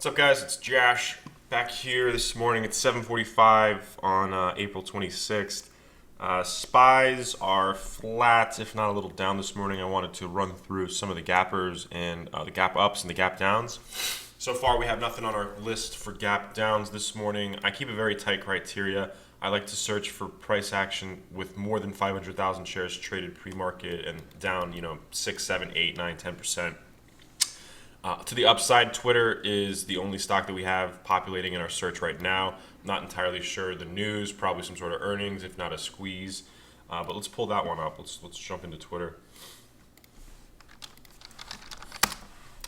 What's up, guys? It's Josh back here this morning at 7:45 on April 26th. SPYs are flat, if not a little down this morning. I wanted to run through some of the gappers and the gap ups and the gap downs. So far, we have nothing on our list for gap downs this morning. I keep a very tight criteria. I like to search for price action with more than 500,000 shares traded pre-market and down, 6, 7, 8, 9, 10%. To the upside, Twitter is the only stock that we have populating in our search right now. Not entirely sure the news, probably some sort of earnings, if not a squeeze. But let's pull that one up. Let's jump into Twitter.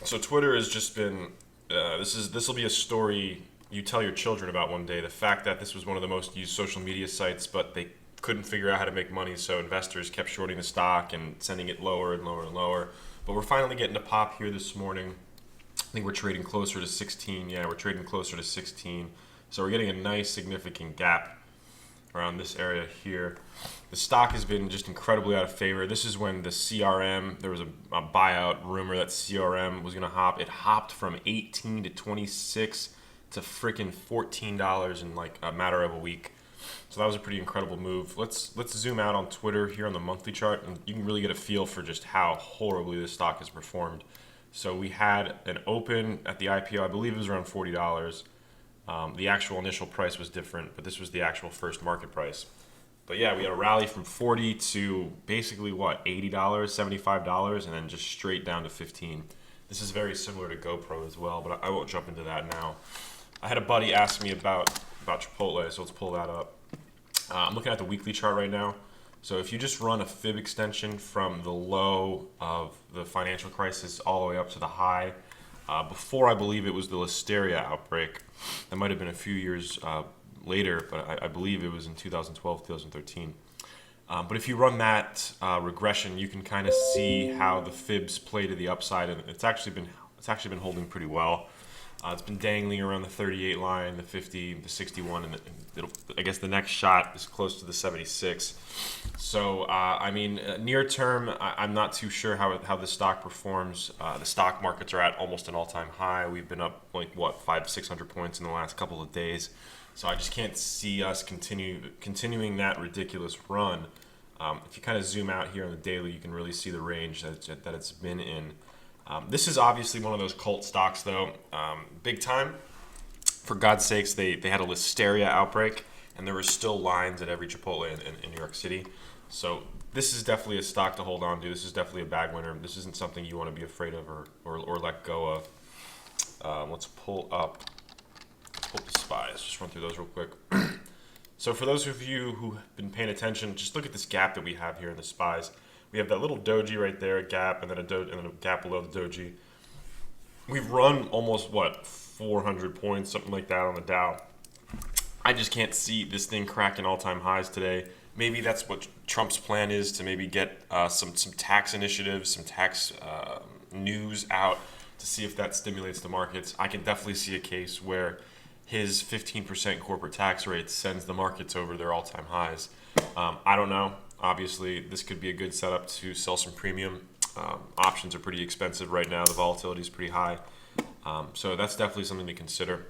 So Twitter has just been this will be a story you tell your children about one day. The fact that this was one of the most used social media sites, but they couldn't figure out how to make money, so investors kept shorting the stock and sending it lower and lower and lower. But we're finally getting a pop here this morning. I think we're trading closer to 16. Yeah, we're trading closer to 16. So we're getting a nice significant gap around this area here. The stock has been just incredibly out of favor. This is when the CRM, there was a buyout rumor that CRM was going to hop. It hopped from 18 to 26 to freaking $14 in like a matter of a week. So that was a pretty incredible move. Let's zoom out on Twitter here on the monthly chart, and you can really get a feel for just how horribly this stock has performed. So we had an open at the IPO, I believe it was around $40. The actual initial price was different, but this was the actual first market price. But yeah, we had a rally from 40 to basically what, $80, $75, and then just straight down to 15. This is very similar to GoPro as well, but I won't jump into that now. I had a buddy ask me about Chipotle, so let's pull that up. I'm looking at the weekly chart right now. So if you just run a fib extension from the low of the financial crisis all the way up to the high, before I believe it was the Listeria outbreak, that might have been a few years later, but I believe it was in 2012, 2013. But if you run that regression, you can kind of see how the fibs play to the upside, and it's actually been holding pretty well. It's been dangling around the 38 line, the 50, the 61, and I guess the next shot is close to the 76. So, near term, I'm not too sure how the stock performs. The stock markets are at almost an all-time high. We've been up like, 500-600 points in the last couple of days. So I just can't see us continuing that ridiculous run. If you kind of zoom out here on the daily, you can really see the range that it's been in. This is obviously one of those cult stocks, though. Big time. For God's sakes, they had a Listeria outbreak, and there were still lines at every Chipotle in New York City. So this is definitely a stock to hold on to. This is definitely a bag winner. This isn't something you want to be afraid of or let go of. Let's pull up the SPYs. Just run through those real quick. So for those of you who've been paying attention, just look at this gap that we have here in the SPYs. We have that little doji right there, a gap, and then a gap below the doji. We've run almost, 400 points, something like that on the Dow. I just can't see this thing cracking all-time highs today. Maybe that's what Trump's plan is, to maybe get some tax initiatives, some tax news out to see if that stimulates the markets. I can definitely see a case where his 15% corporate tax rate sends the markets over their all-time highs. I don't know. Obviously, this could be a good setup to sell some premium. Options are pretty expensive right now. The volatility is pretty high. So that's definitely something to consider.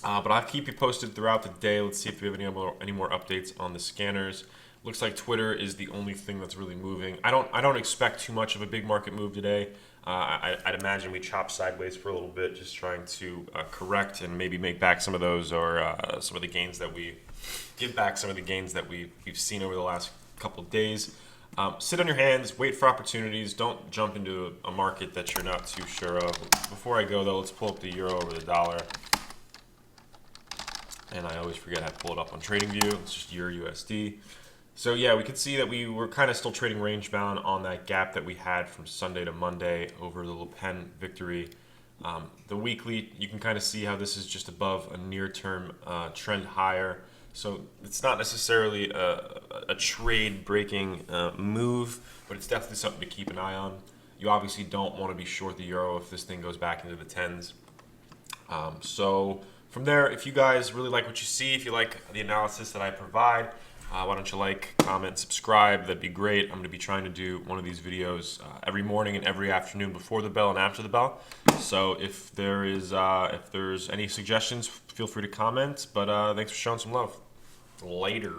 But I'll keep you posted throughout the day. Let's see if we have any more updates on the scanners. Looks like Twitter is the only thing that's really moving. I don't expect too much of a big market move today. I'd imagine we chop sideways for a little bit, just trying to correct and maybe make back some of those, or some of the gains that we give back, some of the gains that we've seen over the last couple of days. Sit on your hands, wait for opportunities. Don't jump into a market that you're not too sure of. Before I go, though, let's pull up the euro over the dollar. And I always forget how to pull it up on TradingView. It's just Euro USD. So yeah, we could see that we were kind of still trading range bound on that gap that we had from Sunday to Monday over the Le Pen victory. The weekly, you can kind of see how this is just above a near-term trend higher. So it's not necessarily a trade-breaking move, but it's definitely something to keep an eye on. You obviously don't want to be short the euro if this thing goes back into the tens. So from there, if you guys really like what you see, if you like the analysis that I provide, Why don't you like, comment, subscribe? That'd be great. I'm going to be trying to do one of these videos every morning and every afternoon before the bell and after the bell. So if there's any suggestions, feel free to comment. But thanks for showing some love. Later.